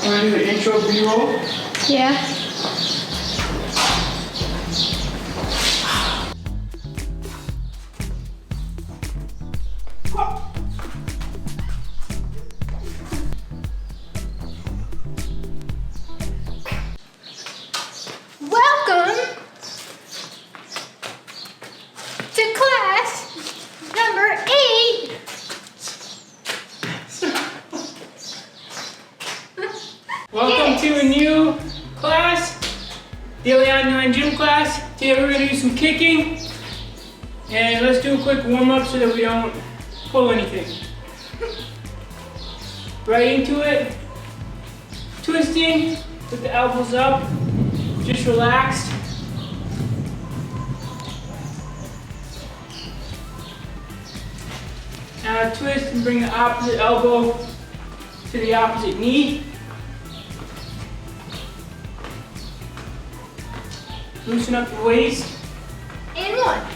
Want to do the intro B-roll? Yeah. Welcome to class number 8. Welcome to a new class, daily online gym class. Today we're going to do some kicking. And let's do a quick warm-up so that we don't pull anything. Right into it. Twisting with the elbows up. Just relaxed. Now twist and bring the opposite elbow to the opposite knee. Loosen up the waist. And 1.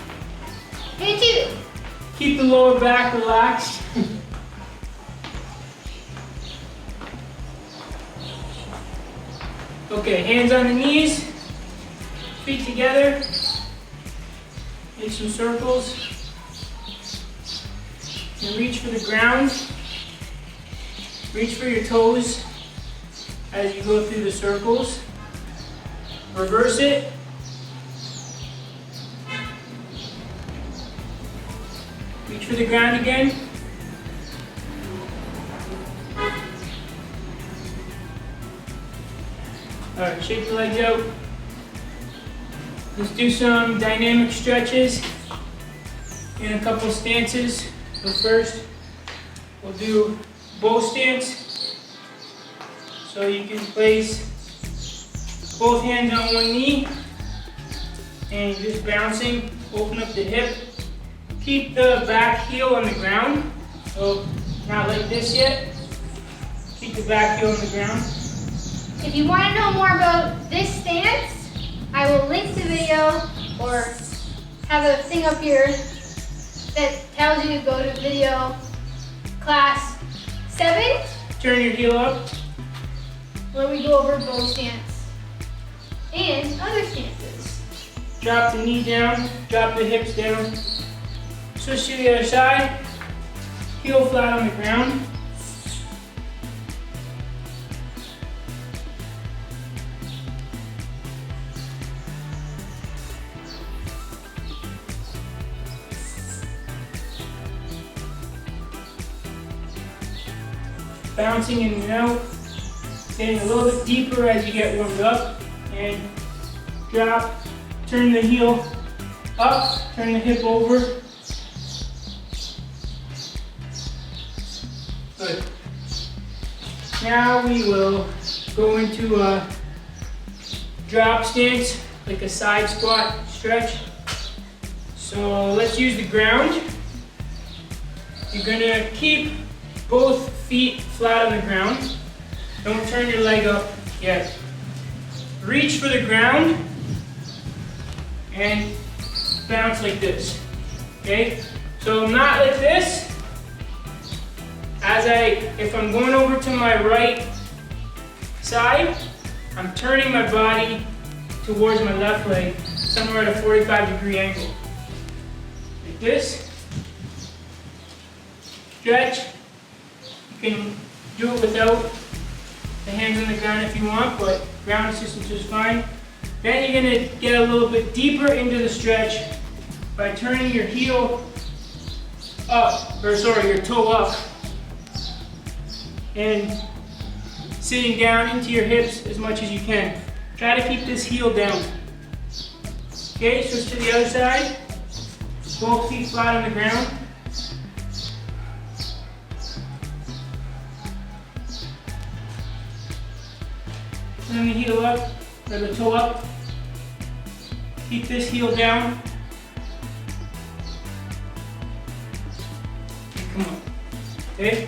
And 2. Keep the lower back relaxed. Okay, hands on the knees, feet together, make some circles, and reach for the ground. Reach for your toes as you go through the circles. Reverse it. Reach for the ground again. Alright, shake the legs out. Let's do some dynamic stretches in a couple stances. So first, we'll do bow stance. So you can place both hands on one knee and just bouncing, open up the hip. Keep the back heel on the ground. So not like this yet. Keep the back heel on the ground. If you want to know more about this stance, I will link the video or have a thing up here that tells you to go to video class 7, Turn your heel up. where we go over bow stance and other stances. Drop the knee down, drop the hips down. Switch to the other side. Heel flat on the ground. Bouncing in and out, getting a little bit deeper as you get warmed up, and drop, turn the heel up, turn the hip over. Good. Now we will go into a drop stance, like a side squat stretch. So let's use the ground. You're gonna keep both feet flat on the ground. Don't turn your leg up yet. Reach for the ground and bounce like this. Okay? So not like this. If I'm going over to my right side, I'm turning my body towards my left leg, somewhere at a 45-degree angle. Like this. Stretch. You can do it without the hands on the ground if you want, but ground assistance is fine. Then you're going to get a little bit deeper into the stretch by turning your heel up, your toe up, and sitting down into your hips as much as you can. Try to keep this heel down. Okay, switch to the other side. Both feet flat on the ground. Turn the heel up, or the toe up. Keep this heel down. Come on. Okay?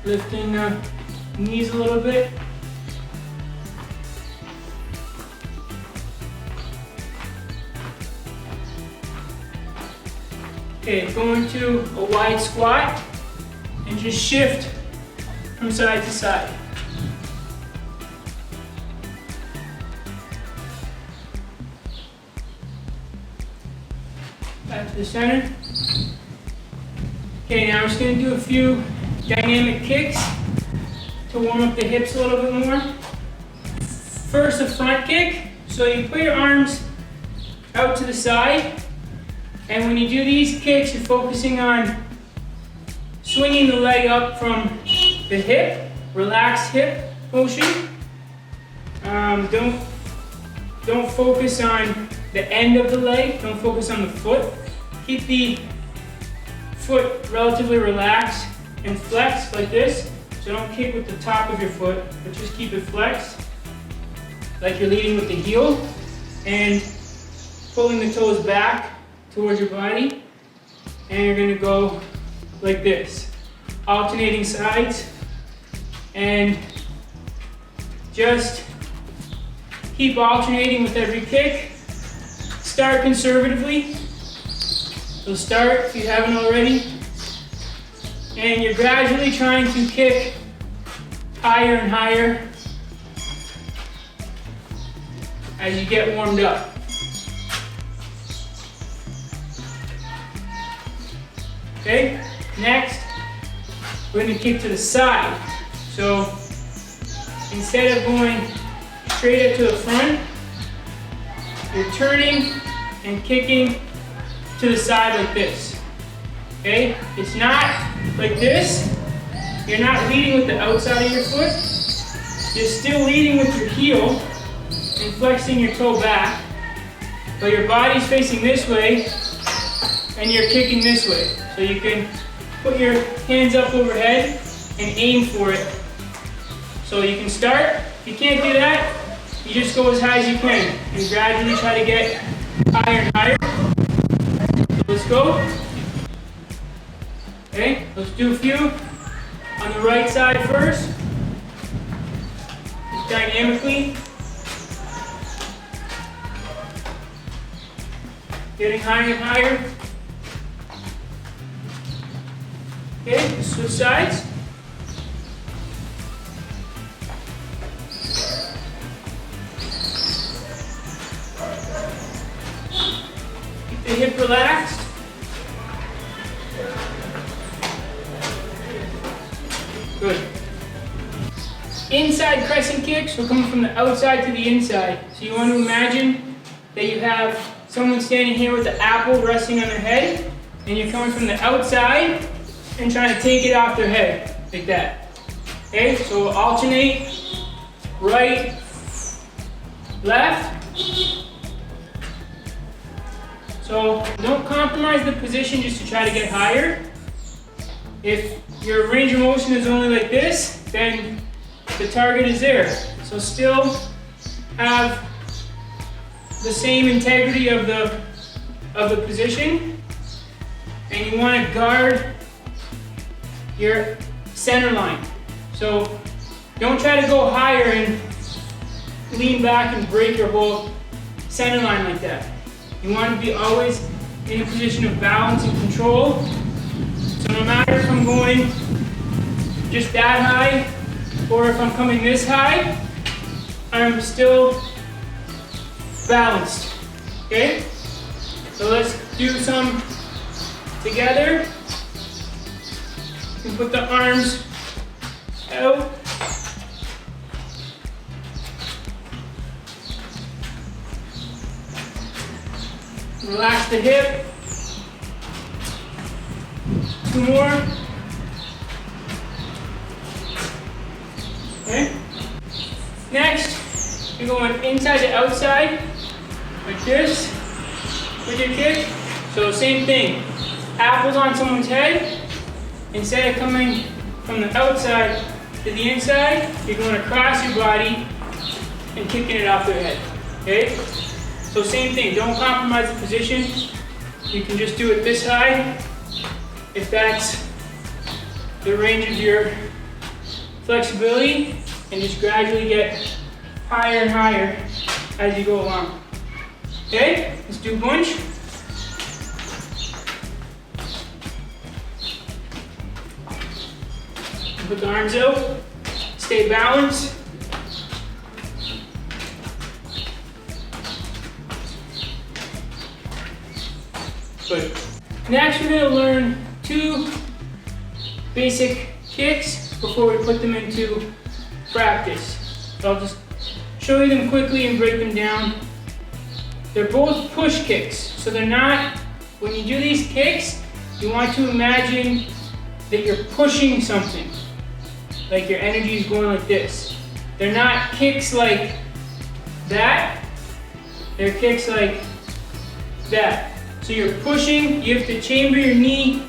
Lifting the knees a little bit. Okay, go into a wide squat and just shift from side to side. Back to the center. Okay, now we're just going to do a few dynamic kicks to warm up the hips a little bit more. First, a front kick. So you put your arms out to the side, and when you do these kicks, you're focusing on swinging the leg up from the hip, relaxed hip motion. Don't focus on the end of the leg, don't focus on the foot. Keep the foot relatively relaxed and flexed like this. So don't kick with the top of your foot, but just keep it flexed, like you're leading with the heel, and pulling the toes back towards your body. And you're gonna go like this, alternating sides, and just keep alternating with every kick. Start conservatively. So start if you haven't already. And you're gradually trying to kick higher and higher as you get warmed up. Okay, next we're going to kick to the side. So instead of going straight up to the front, you're turning and kicking to the side like this. Okay, it's not like this. You're not leading with the outside of your foot. You're still leading with your heel and flexing your toe back, but your body's facing this way and you're kicking this way. So you can put your hands up overhead and aim for it. So you can start. If you can't do that, you just go as high as you can and gradually try to get higher and higher. So let's go. Okay, let's do a few on the right side first. Just dynamically. Getting higher and higher. Okay, let's switch sides. Keep the hip relaxed. Good. Inside crescent kicks, we're coming from the outside to the inside. So you want to imagine that you have someone standing here with the apple resting on their head, and you're coming from the outside and trying to take it off their head, like that. Okay, so alternate, right, left. So don't compromise the position just to try to get higher. If your range of motion is only like this, then the target is there. So still have the same integrity of the position, and you want to guard your center line. So don't try to go higher and lean back and break your whole center line like that. You want to be always in a position of balance and control. So no matter if I'm going just that high or if I'm coming this high, I'm still balanced. Okay? So let's do some together. You can put the arms out. Relax the hip. 2 more. Okay? Next, you're going inside to outside, like this, with your kick. So same thing, apples on someone's head. Instead of coming from the outside to the inside, you're going across your body and kicking it off their head. Okay? So same thing, don't compromise the position. You can just do it this high, if that's the range of your flexibility, and just gradually get higher and higher as you go along. Okay, let's do a bunch. Put the arms out. Stay balanced. Good. Next, we're going to learn 2 basic kicks before we put them into practice. So I'll just show you them quickly and break them down. They're both push kicks, so they're not, when you do these kicks, you want to imagine that you're pushing something, like your energy is going like this. They're not kicks like that, they're kicks like that. So you're pushing, you have to chamber your knee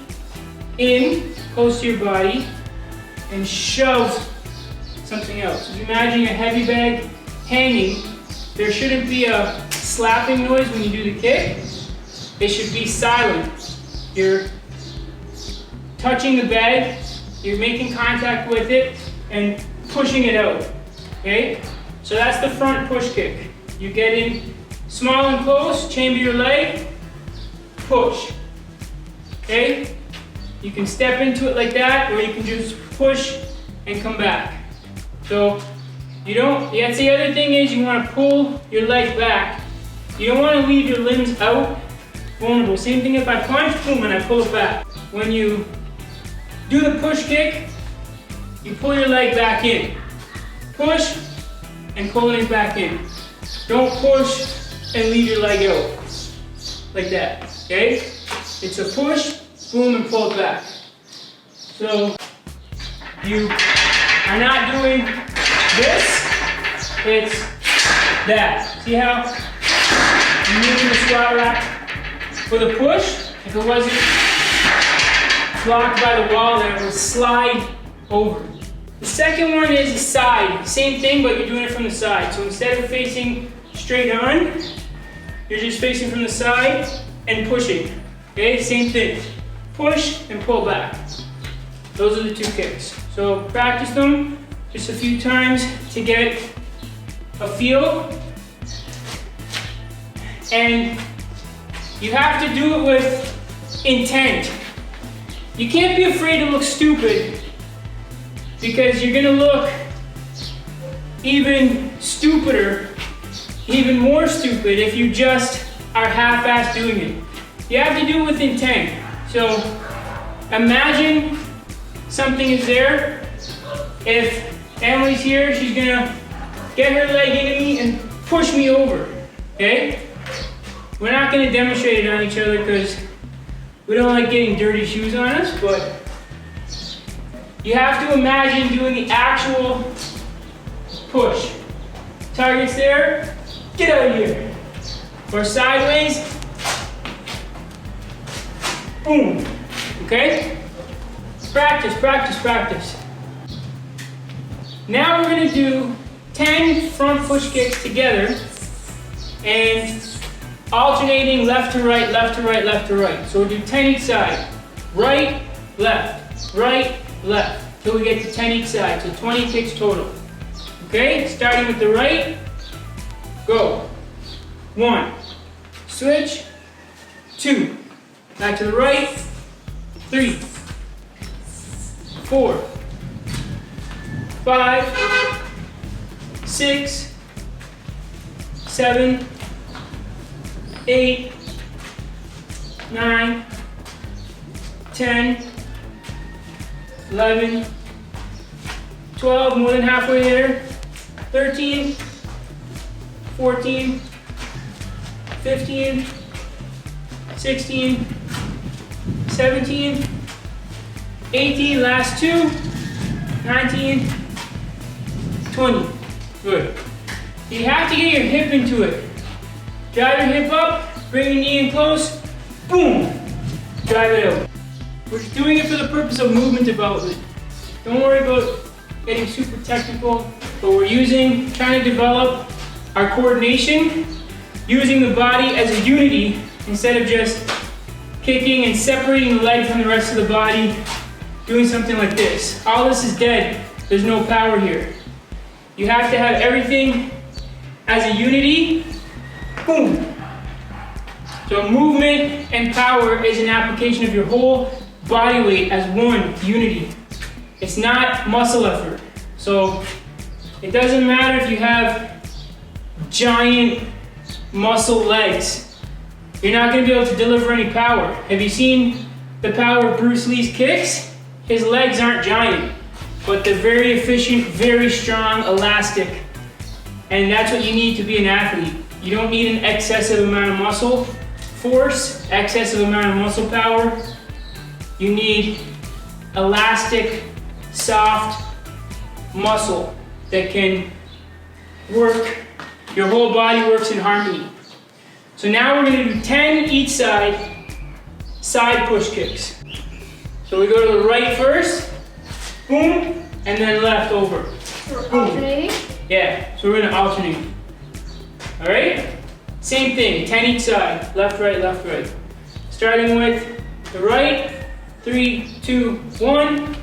in, close to your body, and shove something else. If you imagine a heavy bag hanging, there shouldn't be a slapping noise when you do the kick. It should be silent. You're touching the bag, you're making contact with it, and pushing it out, okay? So that's the front push kick. You get in small and close, chamber your leg, push, okay? You can step into it like that, or you can just push and come back. So that's the other thing is you want to pull your leg back. You don't want to leave your limbs out vulnerable. Same thing if I punch, boom, and I pull it back. When you do the push kick, you pull your leg back in. Push and pull it back in. Don't push and leave your leg out. Like that, okay? It's a push, boom, and pull it back. So you are not doing this, it's that. See how I'm moving the squat rack for the push? If it wasn't blocked by the wall, then it would slide over. The second one is the side. Same thing, but you're doing it from the side. So instead of facing straight on, you're just facing from the side and pushing. Okay, same thing. Push and pull back. Those are the 2 kicks. So practice them just a few times to get a feel. And you have to do it with intent. You can't be afraid to look stupid, because you're gonna look even stupider, even more stupid if you just are half-assed doing it. You have to do it with intent. So imagine something is there. If Emily's here, she's gonna get her leg into me and push me over, okay? We're not gonna demonstrate it on each other because we don't like getting dirty shoes on us, but you have to imagine doing the actual push. Target's there, get out of here. Or sideways, boom, okay? Practice, practice, practice. Now we're gonna do 10 front push kicks together and alternating left to right, left to right, left to right. So we'll do 10 each side. Right, left, till we get to 10 each side, so 20 kicks total. Okay, starting with the right, go. 1, switch, 2, back to the right, 3, 4, 5, 6, 7, 8, 9, 10, 11, 12, more than halfway there, 13, 14, 15, 16, 17, 18, last 2, 19, 20. Good. You have to get your hip into it. Drive your hip up, bring your knee in close, boom, drive it out. We're doing it for the purpose of movement development. Don't worry about getting super technical, but we're trying to develop our coordination, using the body as a unity instead of just kicking and separating the leg from the rest of the body, doing something like this. All this is dead. There's no power here. You have to have everything as a unity. Boom. So movement and power is an application of your whole body weight as one unity. It's not muscle effort. So it doesn't matter if you have giant muscle legs. You're not going to be able to deliver any power. Have you seen the power of Bruce Lee's kicks? His legs aren't giant, but they're very efficient, very strong, elastic. And that's what you need to be an athlete. You don't need an excessive amount of muscle force, excessive amount of muscle power. You need elastic, soft muscle that can work. Your whole body works in harmony. So now we're going to do 10 each side push kicks. So we go to the right first, boom, and then left over. We're alternating? Yeah, so we're going to alternate. All right? Same thing, 10 each side, left, right, left, right. Starting with the right, 3, 2, 1,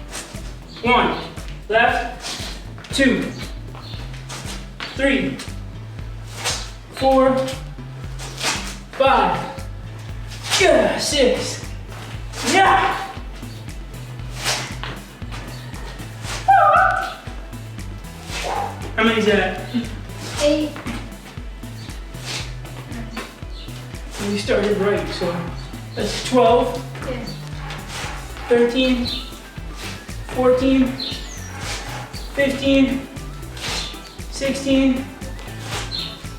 1, left, 2, 3, 4, 5, yeah, 6, yeah. How many is that? 8. We started right, so that's 12, Yeah. 13, 14, 15, 16,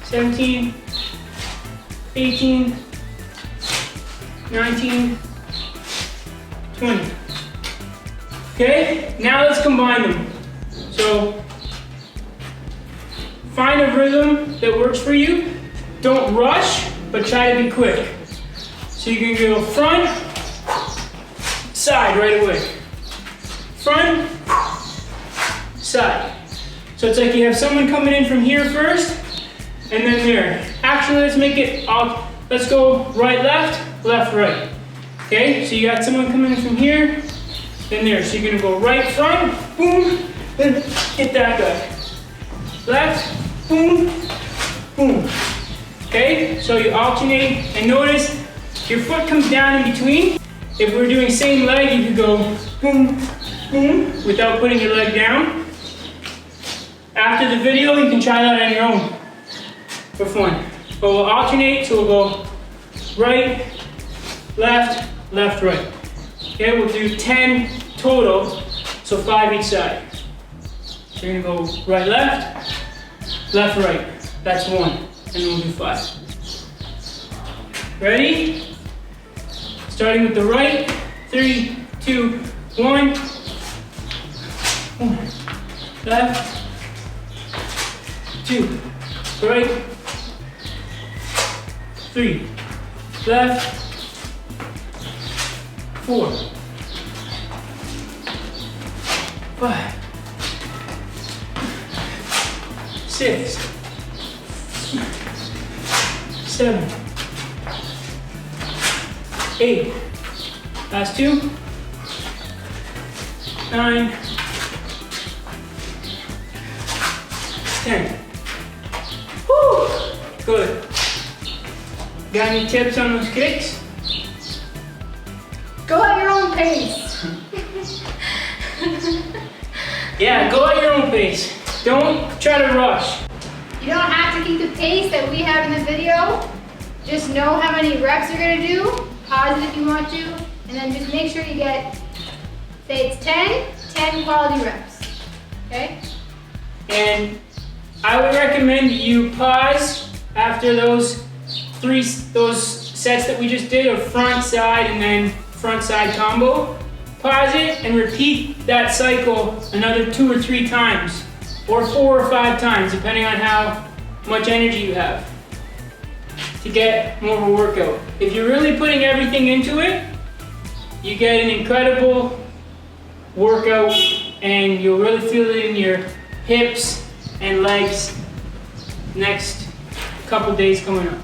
17, 18, 19, 20. Okay, now let's combine them. So find a rhythm that works for you. Don't rush, but try to be quick. So you can go front, side right away. Front, side. So it's like you have someone coming in from here first, and then there. Actually, let's make it all, let's go right, left, left, right. Okay, so you got someone coming in from here, then there. So you're gonna go right front, boom, then hit that guy. Left, boom, boom. Okay, so you alternate, and notice your foot comes down in between. If we're doing same leg, you could go boom, boom, without putting your leg down. After the video, you can try that on your own for fun. But we'll alternate, so we'll go right, left, left, right. Okay, we'll do 10 total, so 5 each side. So you're gonna go right, left, left, right. That's 1, and then we'll do 5. Ready? Starting with the right, 3, 2, 1. 1, left, 2, right, 3, left, 4, 5, 6, 7, 8, last 2, 9, 10. Woo! Good. Got any tips on those kicks? Go at your own pace. Yeah, go at your own pace. Don't try to rush. You don't have to keep the pace that we have in the video. Just know how many reps you're gonna do. Pause it if you want to, and then just make sure you get, say it's 10 quality reps. Okay? And I would recommend you pause after those sets that we just did of front, side, and then front, side combo. Pause it and repeat that cycle another 2 or 3 times, or 4 or 5 times, depending on how much energy you have, to get more of a workout. If you're really putting everything into it, you get an incredible workout, and you'll really feel it in your hips and legs next couple days coming up.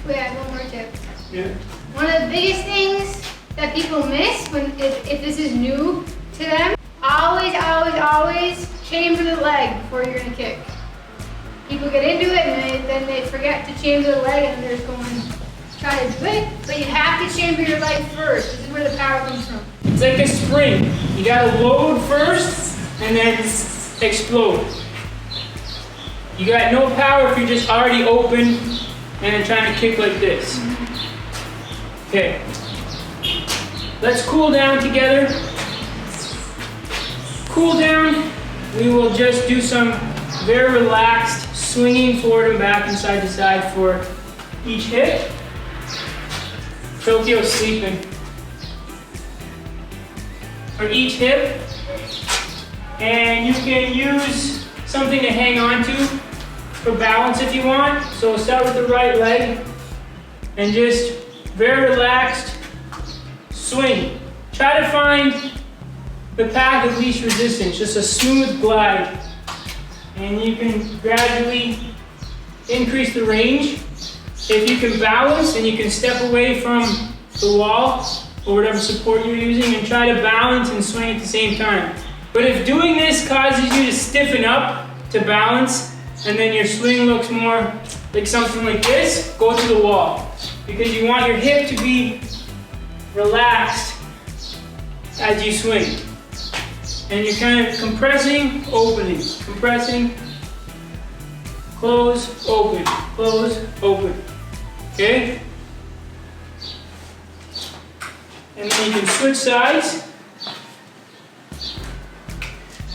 Wait, I have one more tip. Yeah. One of the biggest things that people miss if this is new to them, always chamber the leg before you're gonna kick. People get into it and then they forget to chamber the leg and they're just going try to do it, but you have to chamber your leg first. This is where the power comes from. It's like a spring. You gotta load first and then explode. You got no power if you're just already open and trying to kick like this. Okay. Let's cool down together. Cool down. We will just do some very relaxed swinging forward and back and side to side for each hip. Tokyo's sleeping. For each hip. And you can use something to hang on to for balance if you want. So we'll start with the right leg and just very relaxed swing. Try to find the path of least resistance, just a smooth glide. And you can gradually increase the range. If you can balance, then you can step away from the wall or whatever support you're using and try to balance and swing at the same time. But if doing this causes you to stiffen up to balance and then your swing looks more like something like this, go to the wall. Because you want your hip to be relaxed as you swing. And you're kind of compressing, opening, compressing, close, open, okay? And then you can switch sides.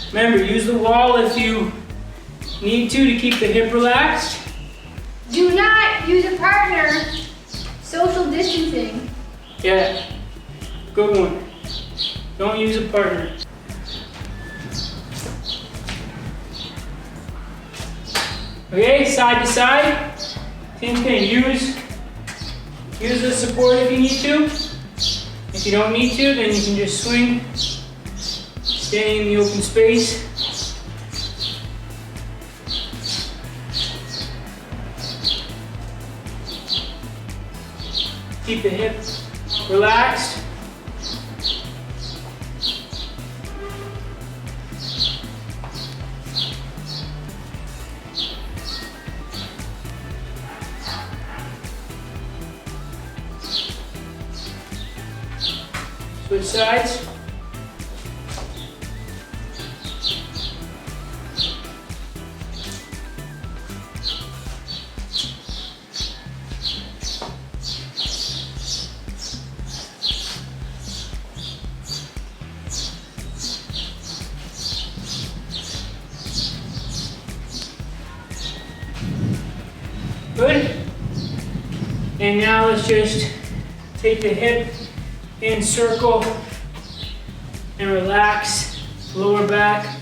Remember, use the wall if you need to keep the hip relaxed. Do not use a partner. Social distancing. Yeah, good one. Don't use a partner. Okay, side to side. Same thing. Use the support if you need to. If you don't need to, then you can just swing, staying in the open space. Keep the hip relaxed. Switch sides. Good. And now let's just take the hip in circle and relax lower back,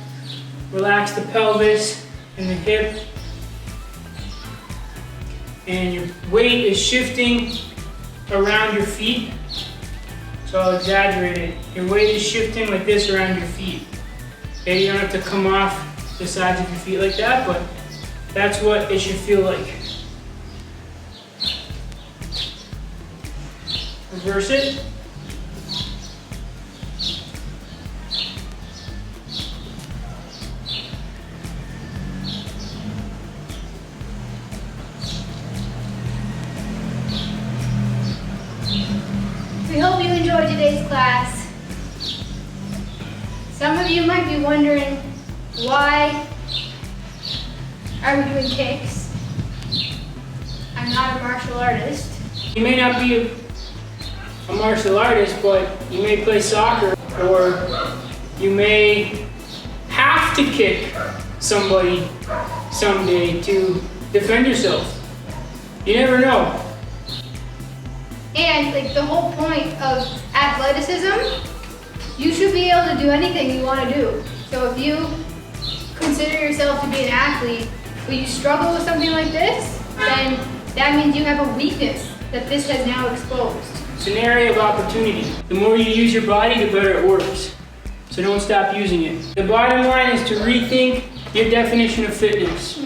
relax the pelvis and the hip, and your weight is shifting around your feet. So I'll exaggerate it. Your weight is shifting like this around your feet. Okay, you don't have to come off the sides of your feet like that, but that's what it should feel like. Reverse it. We hope you enjoyed today's class. Some of you might be wondering, why are we doing kicks? I'm not a martial artist. You may not be a martial artist, but you may play soccer, or you may have to kick somebody someday to defend yourself. You never know. And like the whole point of athleticism, you should be able to do anything you want to do. So if you consider yourself to be an athlete, but you struggle with something like this, then that means you have a weakness that this has now exposed. It's an area of opportunity. The more you use your body, the better it works. So don't stop using it. The bottom line is to rethink your definition of fitness.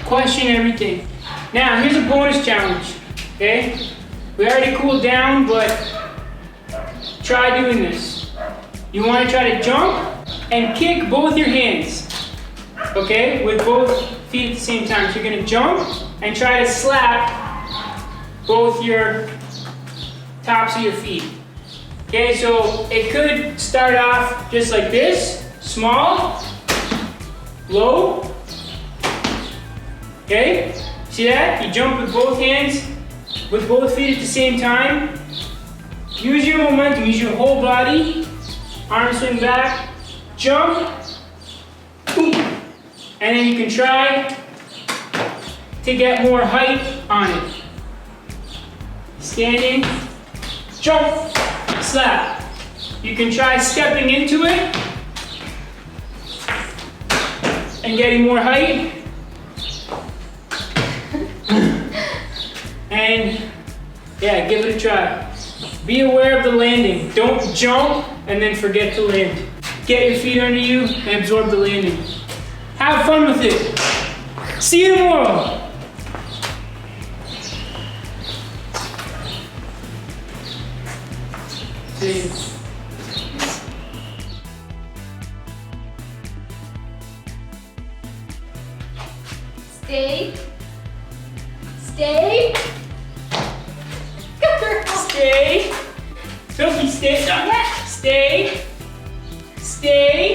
Question everything. Now, here's a bonus challenge, okay? We already cooled down, but try doing this. You want to try to jump and kick both your hands, okay? With both feet at the same time. So you're going to jump and try to slap both your tops of your feet. Okay, so it could start off just like this, small, low. Okay, see that? You jump with both hands, with both feet at the same time. Use your momentum, use your whole body. Arm swing back, jump, boom. And then you can try to get more height on it. Standing, jump, slap. You can try stepping into it and getting more height. And yeah, give it a try. Be aware of the landing. Don't jump and then forget to land. Get your feet under you and absorb the landing. Have fun with it. See you tomorrow. See you. Stay. Stay. Good girl. Stay. Sophie, stay. Yeah. Stay. Stay.